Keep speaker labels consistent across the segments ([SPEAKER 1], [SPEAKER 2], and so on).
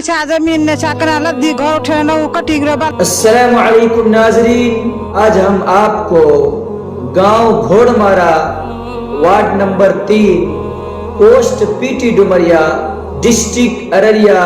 [SPEAKER 1] नशा जमीन नशा करा लद्दी घोठ नौ कटिंग रबा।
[SPEAKER 2] अस्सलामु अलैकुम नाजरीन, आज हम आपको गांव Ghormara ward number 3 post PT Dumaria district Araria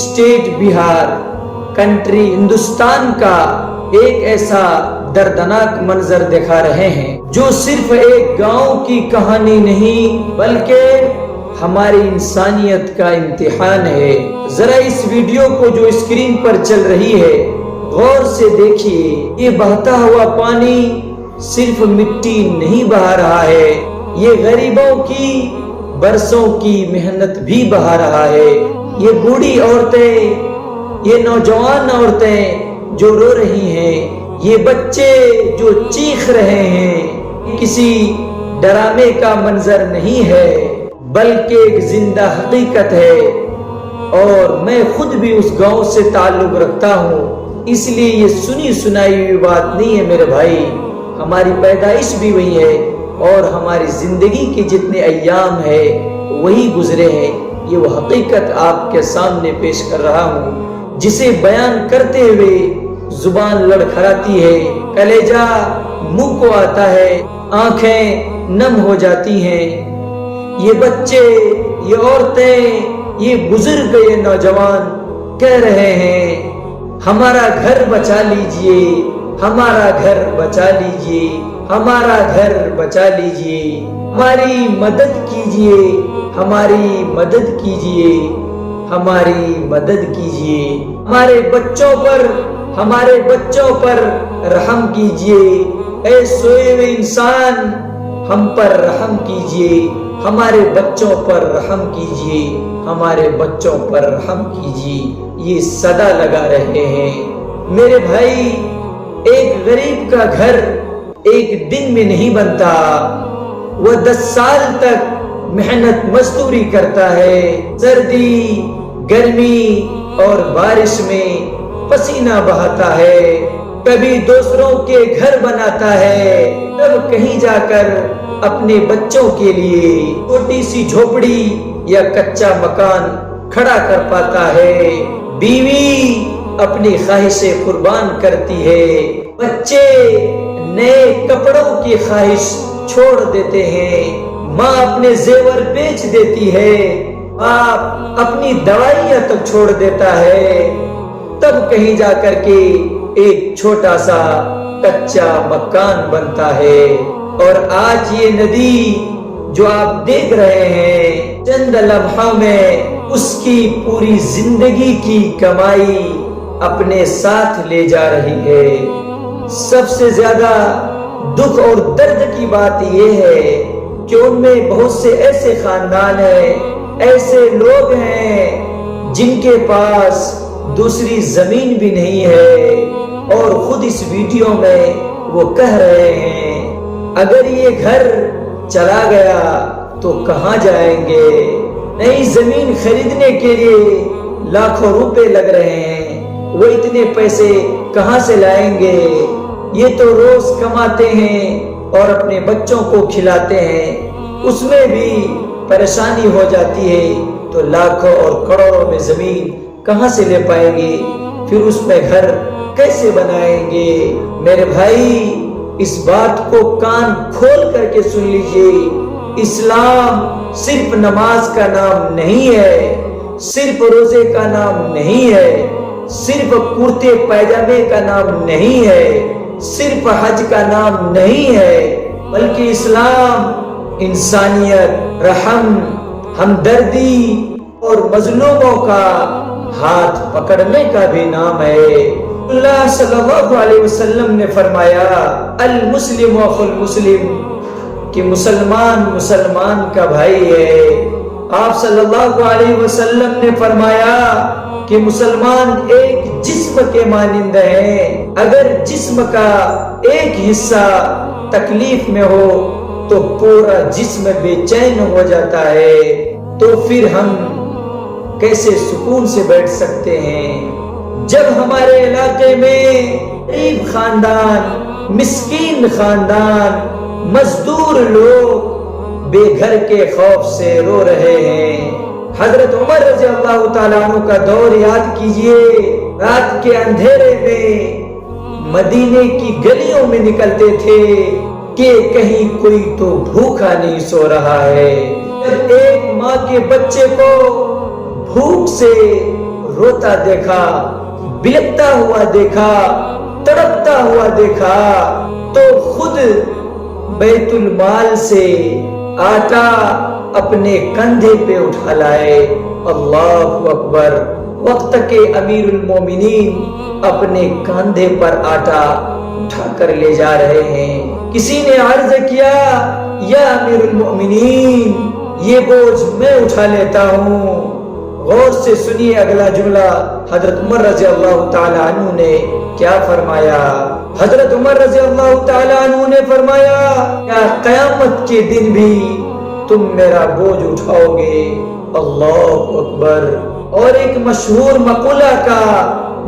[SPEAKER 2] state Bihar country Hindustan का एक ऐसा दर्दनाक मंजर दिखा रहे हैं जो सिर्फ एक गांव की कहानी नहीं बल्कि हमारी इंसानियत का इम्तिहान है। जरा इस वीडियो को जो स्क्रीन पर चल रही है गौर से देखिए। ये बहता हुआ पानी सिर्फ मिट्टी नहीं बहा रहा है, ये गरीबों की बरसों की मेहनत भी बहा रहा है। ये बूढ़ी औरतें, ये नौजवान औरतें जो रो रही हैं, ये बच्चे जो चीख रहे हैं, किसी डरामे का मंजर नहीं है बल्कि एक जिंदा हकीकत है। और मैं खुद भी उस गांव से ताल्लुक रखता हूँ, इसलिए ये सुनी सुनाई हुई बात नहीं है मेरे भाई। हमारी पैदाइश भी वही है और हमारी जिंदगी के जितने अय्याम है वही गुजरे हैं। ये वो हकीकत आपके सामने पेश कर रहा हूँ जिसे बयान करते हुए जुबान लड़खड़ाती है, कलेजा मुंह को आता है, आंखें नम हो जाती हैं। ये बच्चे, ये औरतें, ये बुजुर्ग, ये नौजवान कह रहे हैं हमारा घर बचा लीजिए, हमारा घर बचा लीजिए, हमारा घर बचा लीजिए, हमारी मदद कीजिए, हमारी मदद कीजिए, हमारी मदद कीजिए, हमारे बच्चों पर रहम कीजिए, ऐ सोए हुए इंसान हम पर रहम कीजिए, हमारे बच्चों पर रहम कीजिए, हमारे बच्चों पर रहम कीजिए। ये सदा लगा रहे हैं मेरे भाई। एक गरीब का घर एक दिन में नहीं बनता, वो 10 साल तक मेहनत मजदूरी करता है, सर्दी गर्मी और बारिश में पसीना बहाता है, कभी दूसरों के घर बनाता है, तब कहीं जाकर अपने बच्चों के लिए छोटी सी झोपड़ी या कच्चा मकान खड़ा कर पाता है। बीवी अपनी ख्वाहिशें कुर्बान करती है, बच्चे नए कपड़ों की ख्वाहिश छोड़ देते हैं, माँ अपने जेवर बेच देती है, बाप अपनी दवाइयां तक छोड़ देता है, तब कहीं जाकर के एक छोटा सा कच्चा मकान बनता है। और आज ये नदी जो आप देख रहे हैं चंद लम्हों में उसकी पूरी जिंदगी की कमाई अपने साथ ले जा रही है। सबसे ज्यादा दुख और दर्द की बात यह है कि उनमें बहुत से ऐसे खानदान हैं, ऐसे लोग हैं जिनके पास दूसरी जमीन भी नहीं है और खुद इस वीडियो में वो कह रहे हैं अगर ये घर चला गया तो कहां जाएंगे। नई जमीन खरीदने के लिए लाखों रुपए लग रहे हैं, वो इतने पैसे कहां से लाएंगे। ये तो रोज कमाते हैं और अपने बच्चों को खिलाते हैं, उसमें भी परेशानी हो जाती है तो लाखों और करोड़ों में जमीन कहां से ले पाएंगे, फिर उसमें घर कैसे बनाएंगे। मेरे भाई इस बात को कान खोल करके सुन लीजिए, इस्लाम सिर्फ नमाज का नाम नहीं है, सिर्फ रोजे का नाम नहीं है, सिर्फ कुर्ते पैजामे का नाम नहीं है, सिर्फ हज का नाम नहीं है, बल्कि इस्लाम इंसानियत, रहम, हमदर्दी और मजलूमों का हाथ पकड़ने का भी नाम है। अल्लाह सल्लल्लाहु अलैहि वसल्लम ने फरमाया अल मुस्लिम अखुल मुस्लिम, कि मुसलमान मुसलमान का भाई है। आप सल्लल्लाहु अलैहि वसल्लम ने फरमाया कि मुसलमान एक जिस्म के मानिंद है, अगर जिस्म का एक हिस्सा तकलीफ में हो तो पूरा जिस्म बेचैन हो जाता है, तो फिर हम कैसे सुकून से बैठ सकते हैं। जब हमारे इलाके में गरीब खानदान, मिस्कीन खानदान, मजदूर लोग बेघर के खौफ से रो रहे हैं, حضرت عمر رضی اللہ تعالیٰ عنہ کا دور یاد کیجئے، رات کے اندھیرے میں مدینے کی گلیوں میں نکلتے تھے کہ کہیں کوئی تو بھوکا نہیں سو رہا ہے۔ جب ایک ماں کے بچے کو بھوک سے روتا دیکھا، بلکتا ہوا دیکھا، تڑپتا ہوا دیکھا، تو خود بیت المال سے آٹا اپنے کندھے پہ اٹھا لائے۔ اللہ اکبر! وقت کے امیر المومنین اپنے کاندھے پر آٹا اٹھا کر لے جا رہے ہیں۔ کسی نے عرض کیا، یا امیر المومنین یہ بوجھ میں اٹھا لیتا ہوں۔ غور سے سنیے اگلا جملہ حضرت عمر رضی اللہ تعالی عنہ نے کیا فرمایا۔ حضرت عمر رضی اللہ تعالی عنہ نے فرمایا، کیا قیامت کے دن بھی تم میرا بوجھ اٹھاؤ گے؟ اللہ اکبر! اور ایک مشہور مقولہ کا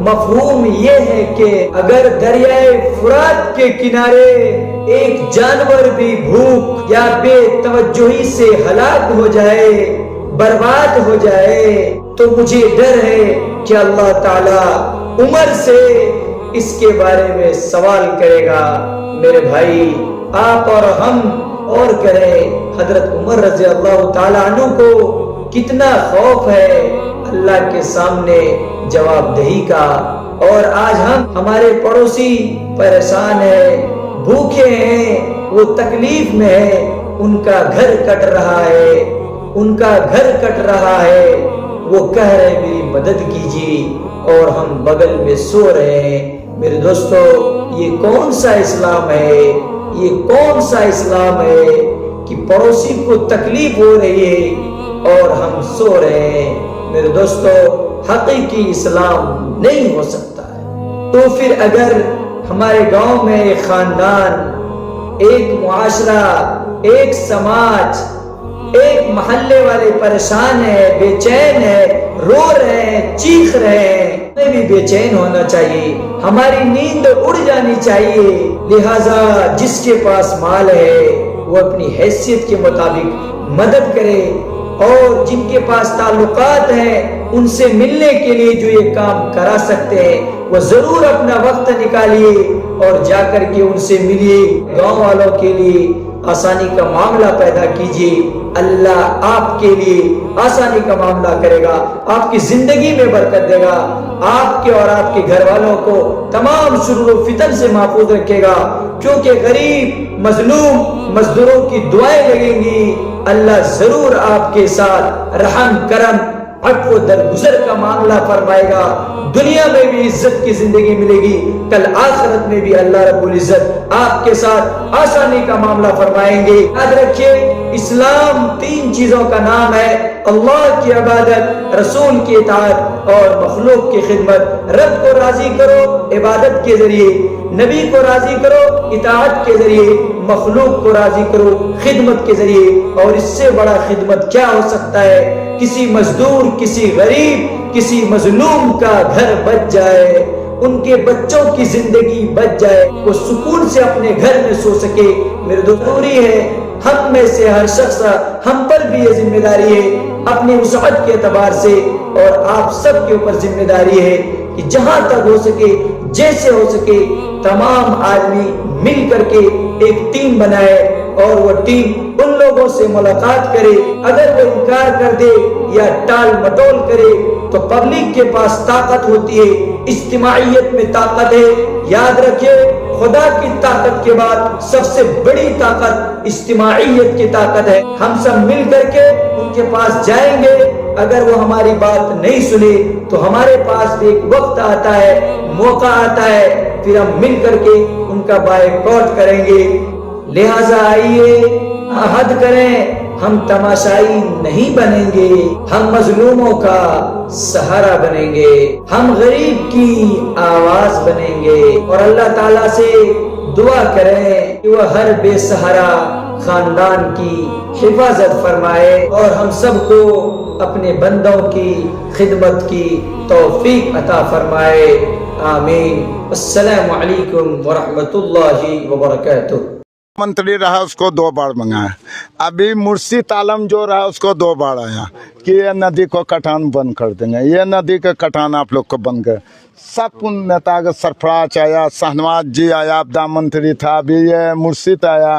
[SPEAKER 2] مفہوم یہ ہے کہ اگر دریائے فرات کے کنارے ایک جانور بھی بھوک یا بے توجہی سے ہلاک ہو جائے، برباد ہو جائے، تو مجھے ڈر ہے کہ اللہ تعالی عمر سے اس کے بارے میں سوال کرے گا۔ میرے بھائی، آپ اور ہم اور کریں، حضرت عمر رضی اللہ تعالی عنہ کو کتنا خوف ہے اللہ کے سامنے جواب دہی کا، اور آج ہمارے پڑوسی پریشان ہیں، بھوکے ہیں، وہ تکلیف میں ہے، ان کا گھر کٹ رہا ہے، ان کا گھر کٹ رہا ہے، وہ کہہ رہے میری مدد کیجیے، اور ہم بغل میں سو رہے ہیں۔ میرے دوستو، یہ کون سا اسلام ہے؟ یہ کون سا اسلام ہے کہ پڑوسی کو تکلیف ہو رہی ہے اور ہم سو رہے ہیں؟ میرے دوستو، حقیقی اسلام نہیں ہو سکتا ہے۔ تو پھر اگر ہمارے گاؤں میں ایک خاندان، ایک معاشرہ، ایک سماج، ایک محلے والے پریشان ہیں، بے چین ہیں، رو رہے ہیں، چیخ رہے ہیں، ہمیں بھی بے چین ہونا چاہیے، ہماری نیند اڑ جانی چاہیے۔ لہٰذا جس کے پاس مال ہے وہ اپنی حیثیت کے مطابق مدد کرے، اور جن کے پاس تعلقات ہیں ان سے ملنے کے لیے جو یہ کام کرا سکتے ہیں وہ ضرور اپنا وقت نکالیے اور جا کر کے ان سے ملیے۔ گاؤں والوں کے لیے آسانی کا معاملہ پیدا کیجیے، اللہ آپ کے لیے آسانی کا معاملہ کرے گا، آپ کی زندگی میں برکت دے گا، آپ کے اور آپ کے گھر والوں کو تمام شرور و فتن سے محفوظ رکھے گا، کیونکہ غریب، مظلوم، مزدوروں کی دعائیں لگیں گی، اللہ ضرور آپ کے ساتھ رحم، کرم، عفو، درگزر کا معاملہ فرمائے گا۔ دنیا میں بھی عزت کی زندگی ملے گی، کل آخرت میں بھی اللہ رب العزت آپ کے ساتھ آسانی کا معاملہ فرمائیں گے۔ یاد رکھیے، اسلام تین چیزوں کا نام ہے: اللہ کی عبادت، رسول کی اطاعت اور مخلوق کی خدمت۔ رب کو راضی کرو عبادت کے ذریعے، نبی کو راضی کرو اطاعت کے ذریعے، مخلوق کو راضی کرو خدمت کے ذریعے۔ اور اس سے بڑا خدمت کیا ہو سکتا ہے؟ کسی مزدور، کسی غریب، کسی مظلوم کا گھر بچ جائے، ان کے بچوں کی زندگی بچ جائے، وہ سکون سے اپنے گھر میں سو سکے۔ میرے دوست، ضروری ہے ہم میں سے ہر شخص، ہم پر بھی یہ ذمہ داری ہے اپنی وسعت کے اعتبار سے، اور آپ سب کے اوپر ذمہ داری ہے کہ جہاں تک ہو سکے، جیسے ہو سکے، تمام آدمی مل کر کے ایک ٹیم بنائے، اور وہ ٹیم ان لوگوں سے ملاقات کرے۔ اگر وہ انکار کر دے یا ٹال مٹول کرے تو پبلک کے پاس طاقت ہوتی ہے، اجتماعیت میں طاقت ہے۔ یاد رکھیں، خدا کی طاقت کے بعد سب سے بڑی طاقت اجتماعیت کی طاقت ہے۔ ہم سب مل کر کے ان کے پاس جائیں گے، اگر وہ ہماری بات نہیں سنے تو ہمارے پاس بھی ایک وقت آتا ہے، موقع آتا ہے، پھر ہم مل کر کے ان کا بائیکاٹ کریں گے۔ لہٰذا آئیے عہد کریں، ہم تماشائی نہیں بنیں گے، ہم مظلوموں کا سہارا بنیں گے، ہم غریب کی آواز بنیں گے، اور اللہ تعالیٰ سے دعا کریں کہ وہ ہر بے سہارا خاندان کی حفاظت فرمائے، اور ہم سب کو اپنے بندوں کی خدمت کی توفیق عطا فرمائے۔ آمین۔ السلام علیکم ورحمۃ اللہ وبرکاتہ۔
[SPEAKER 3] मंत्री रहा उसको 2 बार मंगाया। अभी मुर्शिद आलम जो रहा उसको 2 बार आया कि ये नदी को कटान बंद कर देंगे, ये नदी का कटान आप लोग को बंद कर। सब नेता का सरफराज आया, शहनवाज जी आया, आपदा मंत्री था, अभी ये मुर्शिद आया,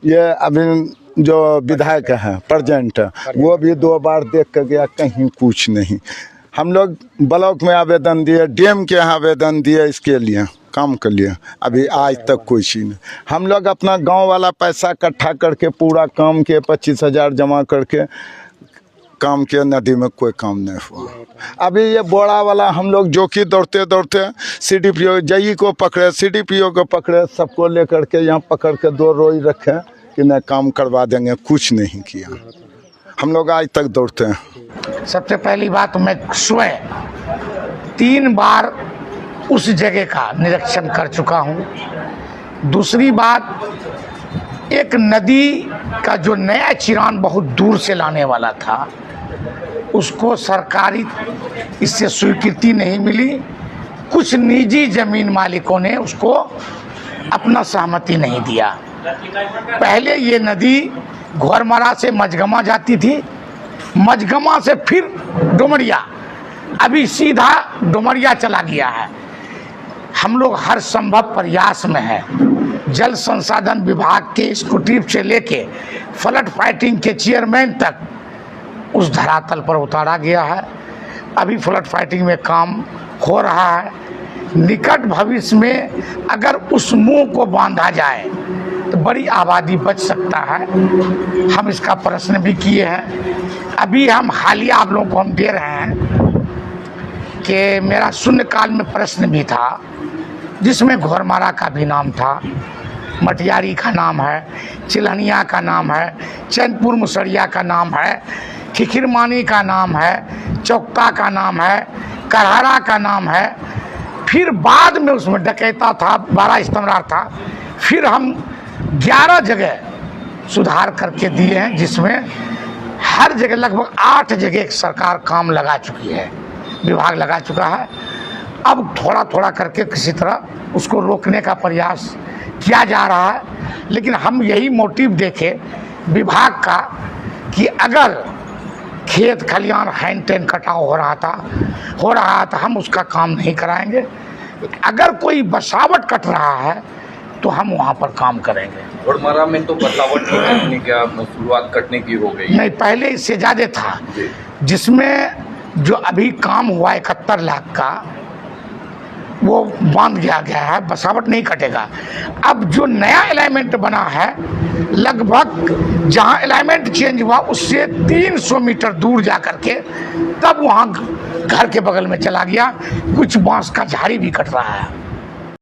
[SPEAKER 3] ये अभी जो विधायक है प्रेजेंट वो भी 2 बार देख कर गया, कहीं कुछ नहीं। हम लोग ब्लॉक में आवेदन दिए, डीएम के यहाँ आवेदन दिए इसके लिए काम के लिए, अभी आज तक कोई चीज नहीं। हम लोग अपना गांव वाला पैसा इकट्ठा करके पूरा काम के 25,000 जमा करके काम किया, नदी में कोई काम नहीं हुआ। अभी ये बोड़ा वाला हम लोग जो कि दौड़ते दौड़ते CDPO जई को पकड़े, CDPO को पकड़े, सबको लेकर के यहाँ पकड़ के 2 रोज रखे कि नहीं काम करवा देंगे, कुछ नहीं किया। हम लोग आज तक दौड़ते हैं।
[SPEAKER 4] सबसे पहली बात, मैं स्वयं 3 बार उस जगह का निरीक्षण कर चुका हूँ। दूसरी बात, एक नदी का जो नया चिरान बहुत दूर से लाने वाला था उसको सरकारी इससे स्वीकृति नहीं मिली। कुछ निजी जमीन मालिकों ने उसको अपना सहमति नहीं दिया। पहले ये नदी घोरमरा से मझगमा जाती थी, मझगमा से फिर डुमरिया, अभी सीधा डुमरिया चला गया है। हम लोग हर संभव प्रयास में हैं। जल संसाधन विभाग के एक्जीक्यूटिव से लेके फ्लड फाइटिंग के चेयरमैन तक उस धरातल पर उतारा गया है। अभी फ्लड फाइटिंग में काम हो रहा है। निकट भविष्य में अगर उस मुंह को बांधा जाए तो बड़ी आबादी बच सकता है। हम इसका प्रश्न भी किए हैं। अभी हम हालिया आप लोगों को हम दे रहे हैं कि मेरा शून्यकाल में प्रश्न भी था जिसमें घोरमारा का भी नाम था, मटियारी का नाम है, चिलहनिया का नाम है, चैनपुर मुसरिया का नाम है, खिखिरमानी का नाम है, चौकता का नाम है, करहरा का नाम है। फिर बाद में उसमें डकैता था, 12 इस्तेमरार था। फिर हम 11 जगह सुधार करके दिए हैं, जिसमें हर जगह लगभग 8 जगह सरकार काम लगा चुकी है, विभाग लगा चुका है। अब थोड़ा थोड़ा करके किसी तरह उसको रोकने का प्रयास किया जा रहा है। लेकिन हम यही मोटिव देखें विभाग का कि अगर खेत खलियान हैंड टेन कटाव हो रहा था हम उसका काम नहीं कराएंगे। अगर कोई बसावट कट रहा है तो हम वहाँ पर काम करेंगे।
[SPEAKER 5] घोरमरा में तो बसावट कटने का शुरुआत कटने की हो गई
[SPEAKER 4] नहीं, पहले इससे ज़्यादा था, जिसमें जो अभी काम हुआ 71 लाख का वो बांध दिया गया है, बसावट नहीं कटेगा। अब जो नया अलाइनमेंट बना है, लगभग जहां अलाइनमेंट चेंज हुआ उससे 300 मीटर दूर जा करके तब वहां घर के बगल में चला गया। कुछ बांस का झाड़ी भी कट रहा है।